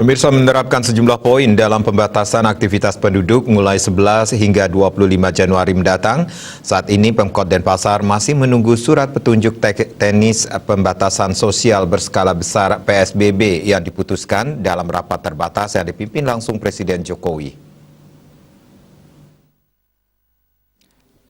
Pemirsa menerapkan sejumlah poin dalam pembatasan aktivitas penduduk mulai 11 hingga 25 Januari mendatang. Saat ini Pemkot Denpasar masih menunggu surat petunjuk teknis pembatasan sosial berskala besar PSBB yang diputuskan dalam rapat terbatas yang dipimpin langsung Presiden Jokowi.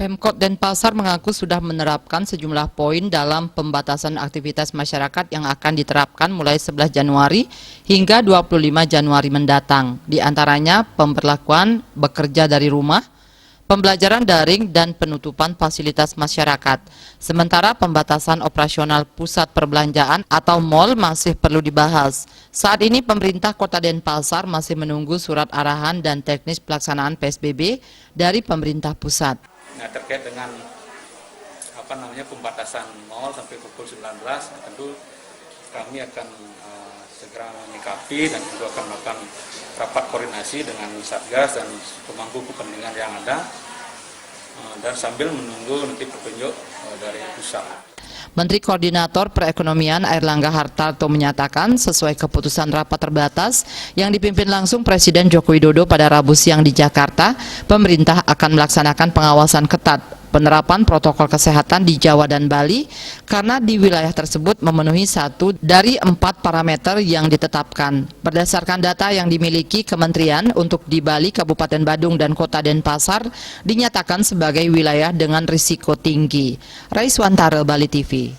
Pemkot Denpasar mengaku sudah menerapkan sejumlah poin dalam pembatasan aktivitas masyarakat yang akan diterapkan mulai 11 Januari hingga 25 Januari mendatang. Di antaranya pemberlakuan bekerja dari rumah, pembelajaran daring, dan penutupan fasilitas masyarakat. Sementara pembatasan operasional pusat perbelanjaan atau mal masih perlu dibahas. Saat ini pemerintah Kota Denpasar masih menunggu surat arahan dan teknis pelaksanaan PSBB dari pemerintah pusat. Nah, terkait dengan pembatasan mal sampai pukul 19, tentu kami akan segera menyikapi dan tentu akan melakukan rapat koordinasi dengan Satgas dan pemangku kepentingan yang ada dan sambil menunggu nanti petunjuk dari pusat. Menteri Koordinator Perekonomian Airlangga Hartarto menyatakan sesuai keputusan rapat terbatas yang dipimpin langsung Presiden Joko Widodo pada Rabu siang di Jakarta, pemerintah akan melaksanakan pengawasan ketat penerapan protokol kesehatan di Jawa dan Bali karena di wilayah tersebut memenuhi 1 dari 4 parameter yang ditetapkan. Berdasarkan data yang dimiliki Kementerian, untuk di Bali, Kabupaten Badung, dan Kota Denpasar dinyatakan sebagai wilayah dengan risiko tinggi. Raiswantara, Bali TV.